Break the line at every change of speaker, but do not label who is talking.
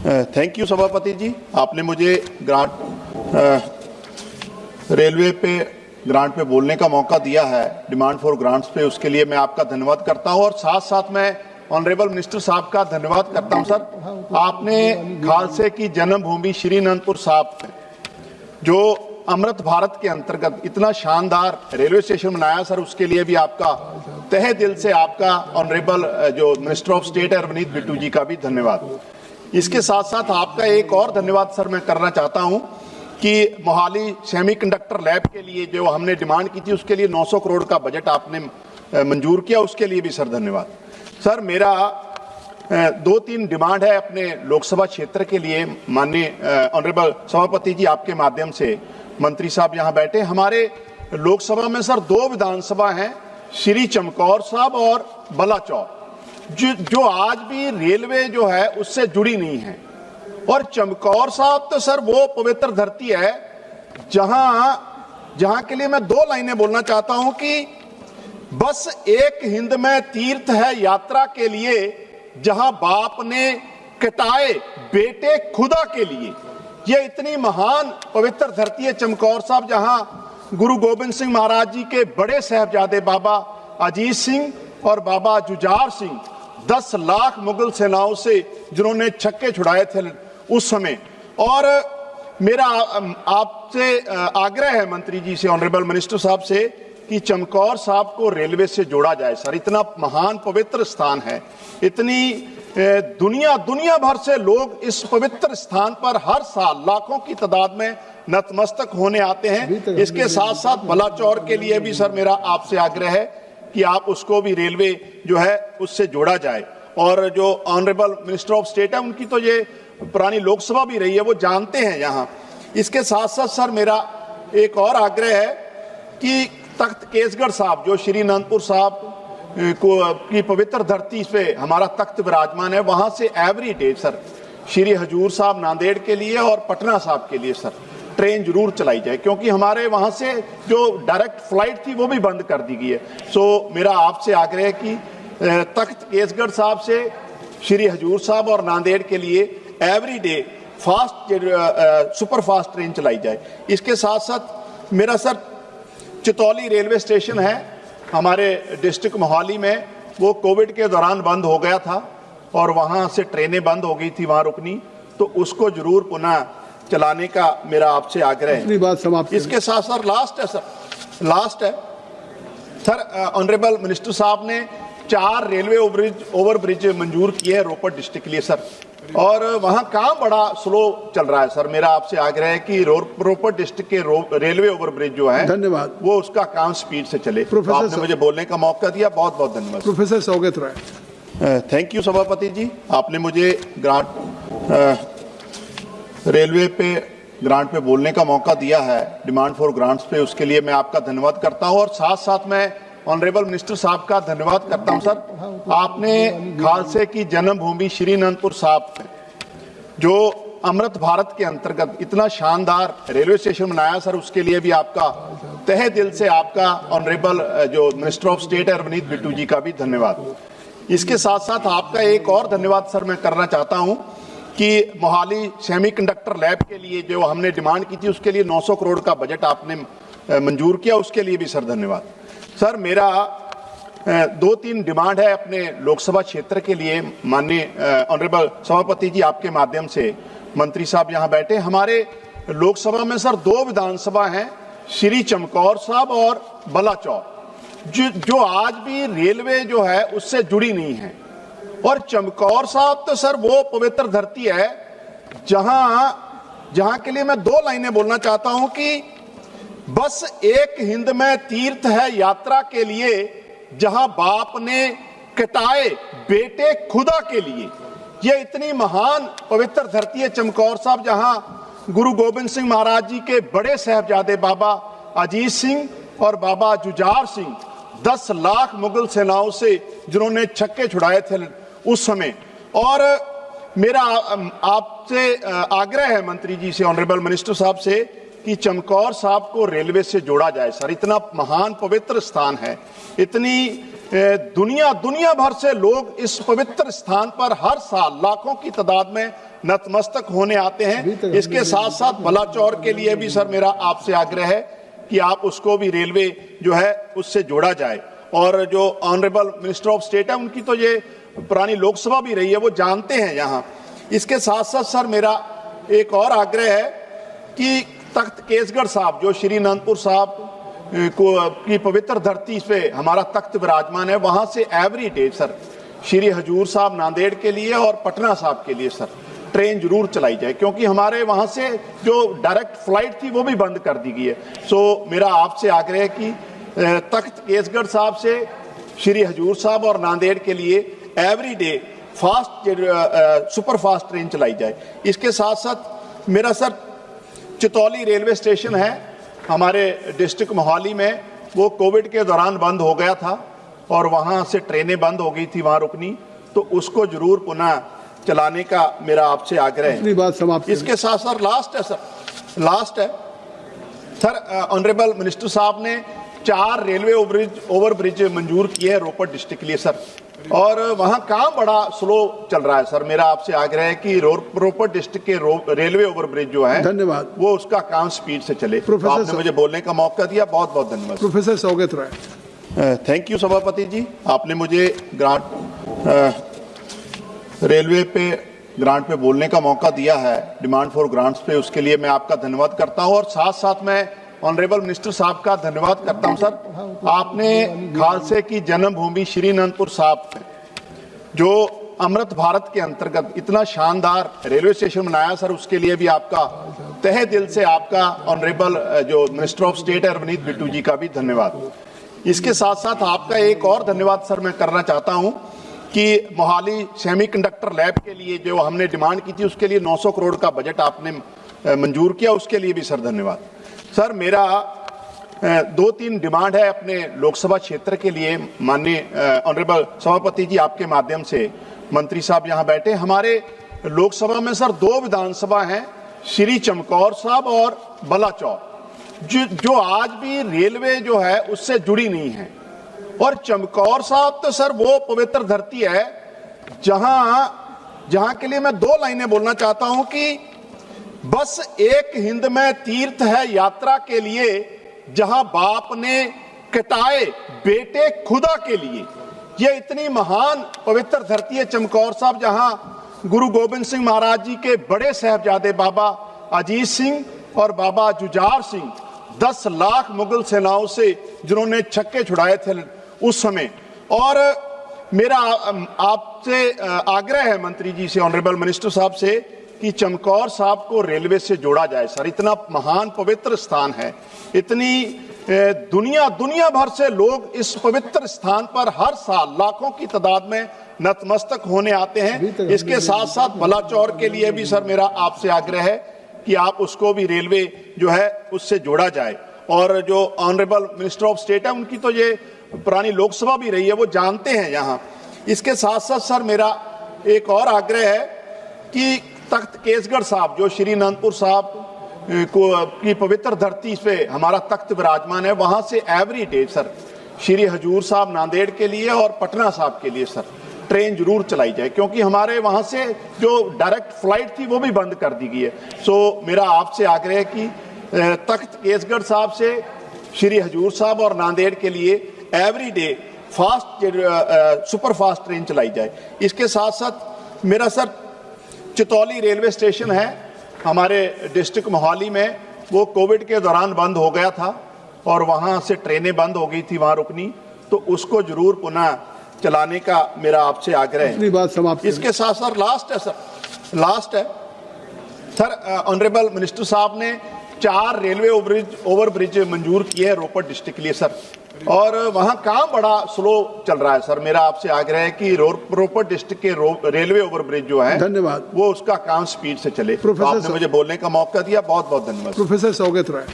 Thank you सभापति जी, आपने मुझे रेलवे पे ग्रांट पे बोलने का मौका दिया है, डिमांड फॉर ग्रांट्स पे, उसके लिए मैं आपका धन्यवाद करता हूं और साथ साथ मैं ऑनरेबल मिनिस्टर साहब का धन्यवाद करता हूं। सर, आपने खालसे की जन्मभूमि श्री अनंतपुर साहब जो अमृत भारत के अंतर्गत इतना शानदार रेलवे स्टेशन बनाया सर, उसके लिए भी आपका तहे दिल से आपका ऑनरेबल जो मिनिस्टर ऑफ स्टेट है रवनीत बिट्टू जी का भी धन्यवाद। इसके साथ साथ आपका एक और धन्यवाद सर मैं करना चाहता हूं कि मोहाली सेमीकंडक्टर लैब के लिए जो हमने डिमांड की थी उसके लिए 900 करोड़ का बजट आपने मंजूर किया, उसके लिए भी सर धन्यवाद। सर, मेरा 2-3 डिमांड है अपने लोकसभा क्षेत्र के लिए। माननीय ऑनरेबल सभापति जी, आपके माध्यम से मंत्री साहब यहाँ बैठे, हमारे लोकसभा में सर 2 विधानसभा हैं, श्री चमकौर साहब और बलाचौर, जो आज भी रेलवे जो है उससे जुड़ी नहीं है। और चमकौर साहब तो सर वो पवित्र धरती है जहां के लिए मैं 2 लाइनें बोलना चाहता हूं कि बस एक हिंद में तीर्थ है यात्रा के लिए, जहां बाप ने कटाए बेटे खुदा के लिए। ये इतनी महान पवित्र धरती है चमकौर साहब, जहां गुरु गोबिंद सिंह महाराज जी के बड़े साहबजादे बाबा अजीत सिंह और बाबा जुझार सिंह 10 लाख मुगल सेनाओं से जिन्होंने छक्के छुड़ाए थे उस समय। और मेरा आपसे आग्रह है मंत्री जी से, ऑनरेबल मिनिस्टर साहब से, कि चमकौर साहब को रेलवे से जोड़ा जाए सर। इतना महान पवित्र स्थान है, इतनी दुनिया भर से लोग इस पवित्र स्थान पर हर साल लाखों की तादाद में नतमस्तक होने आते हैं। इसके साथ साथ बलाचौर के लिए भी सर मेरा आपसे आग्रह है कि आप उसको भी रेलवे जो है उससे जोड़ा जाए। और जो ऑनरेबल मिनिस्टर ऑफ स्टेट है, उनकी तो ये पुरानी लोकसभा भी रही है, वो जानते हैं यहाँ। इसके साथ साथ सर मेरा एक और आग्रह है कि तख्त केसगढ़ साहब, जो श्री अनंतपुर साहब की पवित्र धरती पे हमारा तख्त विराजमान है, वहां से एवरी डे सर श्री हजूर साहब नांदेड़ के लिए और पटना साहब के लिए सर ट्रेन जरूर चलाई जाए, क्योंकि हमारे वहां से जो डायरेक्ट फ्लाइट थी वो भी बंद कर दी गई है। सो मेरा आपसे आग्रह है कि तख्त केसगढ़ साहब से श्री हजूर साहब और नांदेड़ के लिए every day super fast train चलाई जाए। इसके साथ साथ मेरा सर चितौली रेलवे स्टेशन है हमारे डिस्ट्रिक्ट मोहाली में, वो कोविड के दौरान बंद हो गया था और वहां से ट्रेनें बंद हो गई थी वहां रुकनी, तो उसको जरूर पुनः चलाने का मेरा आपसे आग्रह है। बात समाप्त। इसके साथ साथ लास्ट है सर, ऑनरेबल मिनिस्टर साहब ने 4 रेलवे ओवरब्रिज मंजूर किए हैं रोपड़ डिस्ट्रिक्ट के लिए सर, और वहां काम बड़ा स्लो चल रहा है सर। मेरा आपसे आग्रह है कि रोपड़ डिस्ट्रिक्ट के रेलवे ओवरब्रिज जो है, धन्यवाद, वो उसका काम स्पीड से चले। तो आपने मुझे बोलने का मौका दिया, बहुत बहुत धन्यवाद।
Professor Saugata Roy.
Thank you सभापति जी, आपने मुझे रेलवे पे ग्रांट पे बोलने का मौका दिया है, डिमांड फॉर ग्रांट्स पे, उसके लिए मैं आपका धन्यवाद करता हूं और साथ साथ मैं ऑनरेबल मिनिस्टर साहब का धन्यवाद करता हूं। सर, आपने खालसे की जन्मभूमि श्री अनंतपुर साहब जो अमृत भारत के अंतर्गत इतना शानदार रेलवे स्टेशन बनाया सर, उसके लिए भी आपका तहे दिल से आपका ऑनरेबल जो मिनिस्टर ऑफ स्टेट है रवनीत बिट्टू जी का भी धन्यवाद। इसके साथ साथ आपका एक और धन्यवाद सर मैं करना चाहता हूं कि मोहाली सेमीकंडक्टर लैब के लिए जो हमने डिमांड की थी उसके लिए 900 करोड़ का बजट आपने मंजूर किया, उसके लिए भी सर धन्यवाद। सर, मेरा 2-3 डिमांड है अपने लोकसभा क्षेत्र के लिए। माननीय ऑनरेबल सभापति जी, आपके माध्यम से मंत्री साहब यहाँ बैठे, हमारे लोकसभा में सर 2 विधानसभा हैं, श्री चमकौर साहब और बलाचौर, जो आज भी रेलवे जो है उससे जुड़ी नहीं है। और चमकौर साहब तो सर वो पवित्र धरती है जहां के लिए मैं 2 लाइनें बोलना चाहता हूं कि बस एक हिंद में तीर्थ है यात्रा के लिए, जहां बाप ने कटाए बेटे खुदा के लिए। ये इतनी महान पवित्र धरती है चमकौर साहब, जहां गुरु गोबिंद सिंह महाराज जी के बड़े साहबजादे बाबा अजीत सिंह और बाबा जुझार सिंह 10 लाख मुगल सेनाओं से जिन्होंने छक्के छुड़ाए थे उस समय। और मेरा आपसे आग्रह है मंत्री जी से, ऑनरेबल मिनिस्टर साहब से, कि चमकौर साहब को रेलवे से जोड़ा जाए सर। इतना महान पवित्र स्थान है, इतनी दुनिया भर से लोग इस पवित्र स्थान पर हर साल लाखों की तादाद में नतमस्तक होने आते हैं। इसके साथ साथ बलाचौर के लिए भी सर मेरा आपसे आग्रह है कि आप उसको भी रेलवे जो है उससे जोड़ा जाए। और जो ऑनरेबल मिनिस्टर ऑफ स्टेट है उनकी तो ये पुरानी लोकसभा भी रही है, वो जानते हैं यहाँ। इसके साथ साथ सर मेरा एक और आग्रह है कि तख्त केसगढ़ साहब जो श्री अनंतपुर साहब की पवित्र धरती पे हमारा तख्त विराजमान है, वहां से एवरी डे सर श्री हजूर साहब नांदेड़ के लिए और पटना साहब के लिए सर ट्रेन जरूर चलाई जाए, क्योंकि हमारे वहां से जो डायरेक्ट फ्लाइट थी वो भी बंद कर दी गई है। सो मेरा आपसे आग्रह है कि तख्त केसगढ़ साहब से श्री हजूर साहब और नांदेड़ के लिए every day super fast train चलाई जाए। इसके साथ साथ मेरा सर चितौली रेलवे स्टेशन है हमारे डिस्ट्रिक्ट मोहाली में, वो कोविड के दौरान बंद हो गया था और वहां से ट्रेनें बंद हो गई थी वहां रुकनी, तो उसको जरूर पुनः चलाने का मेरा आपसे आग्रह है।
बात समाप्त।
इसके साथ सर लास्ट है सर ऑनरेबल मिनिस्टर साहब ने 4 रेलवे ओवरब्रिज मंजूर किए हैं रोपड़ डिस्ट्रिक्ट के लिए सर, और वहां काम बड़ा स्लो चल रहा है सर। मेरा आपसे आग्रह है कि रोपड़ डिस्ट्रिक्ट के रेलवे ओवरब्रिज जो है, धन्यवाद, वो उसका काम स्पीड से चले। तो आपने मुझे बोलने का मौका दिया, बहुत बहुत धन्यवाद।
Professor Saugata Roy.
Thank you सभापति जी, आपने मुझे रेलवे पे ग्रांट पे बोलने का मौका दिया है, डिमांड फॉर ग्रांट्स पे, उसके लिए मैं आपका धन्यवाद करता हूं। और साथ साथ मैं ऑनरेबल मिनिस्टर साहब का धन्यवाद करता हूं सर। आपने खालसे की जन्मभूमि श्री अनंतपुर साहब जो अमृत भारत के अंतर्गत इतना शानदार रेलवे स्टेशन बनाया सर, उसके लिए भी आपका तहे दिल से आपका ऑनरेबल जो मिनिस्टर ऑफ स्टेट है रवनीत बिट्टू जी का भी धन्यवाद। इसके साथ साथ आपका एक और धन्यवाद सर मैं करना चाहता हूं कि मोहाली सेमीकंडक्टर लैब के लिए जो हमने डिमांड की थी, उसके लिए 900 करोड़ का बजट आपने मंजूर किया, उसके लिए भी सर धन्यवाद। सर मेरा 2-3 डिमांड है अपने लोकसभा क्षेत्र के लिए। माननीय ऑनरेबल सभापति जी, आपके माध्यम से मंत्री साहब यहाँ बैठे, हमारे लोकसभा में सर 2 विधानसभा हैं, श्री चमकौर साहब और बलाचौर, जो आज भी रेलवे जो है उससे जुड़ी नहीं है। और चमकौर साहब तो सर वो पवित्र धरती है जहां के लिए मैं 2 लाइनें बोलना चाहता हूं कि बस एक हिंद में तीर्थ है यात्रा के लिए, जहां बाप ने कटाए बेटे खुदा के लिए। ये इतनी महान पवित्र धरती है चमकौर साहब, जहां गुरु गोबिंद सिंह महाराज जी के बड़े साहबजादे बाबा अजीत सिंह और बाबा जुझार सिंह 10 लाख मुगल सेनाओं से जिन्होंने छक्के छुड़ाए थे उस समय। और मेरा आपसे आग्रह है मंत्री जी से, ऑनरेबल मिनिस्टर साहब से, कि चमकौर साहब को रेलवे से जोड़ा जाए सर। इतना महान पवित्र स्थान है, इतनी दुनिया भर से लोग इस पवित्र स्थान पर हर साल लाखों की तादाद में नतमस्तक होने आते हैं। इसके साथ साथ बलाचौर के लिए भी सर मेरा आपसे आग्रह है कि आप उसको भी रेलवे जो है उससे जोड़ा जाए। और जो ऑनरेबल मिनिस्टर ऑफ स्टेट है उनकी तो ये पुरानी लोकसभा भी रही है, वो जानते हैं यहाँ। इसके साथ साथ सर मेरा एक और आग्रह है कि तख्त केसगढ़ साहब जो श्री अनंतपुर साहब की पवित्र धरती पे हमारा तख्त विराजमान है, वहां से एवरी डे सर श्री हजूर साहब नांदेड़ के लिए और पटना साहब के लिए सर ट्रेन जरूर चलाई जाए, क्योंकि हमारे वहां से जो डायरेक्ट फ्लाइट थी वो भी बंद कर दी गई है। सो मेरा आपसे आग्रह है कि तख्त केसगढ़ साहब से श्री हजूर साहब और नांदेड़ के लिए every day super fast train चलाई जाए। इसके साथ साथ मेरा सर चितौली रेलवे स्टेशन है हमारे डिस्ट्रिक्ट मोहाली में, वो कोविड के दौरान बंद हो गया था और वहां से ट्रेनें बंद हो गई थी वहां रुकनी, तो उसको जरूर पुनः चलाने का मेरा आपसे आग्रह है।
बात समाप्त।
इसके साथ सर लास्ट है सर ऑनरेबल मिनिस्टर साहब ने 4 रेलवे ओवरब्रिज मंजूर किए हैं रोपड़ डिस्ट्रिक्ट के लिए सर, और वहां काम बड़ा स्लो चल रहा है सर। मेरा आपसे आग्रह है कि रोपड़ डिस्ट्रिक्ट के रेलवे ओवरब्रिज जो है, धन्यवाद, वो उसका काम स्पीड से चले। तो आपने मुझे बोलने का मौका दिया, बहुत बहुत धन्यवाद।
प्रोफेसर सौगत राय।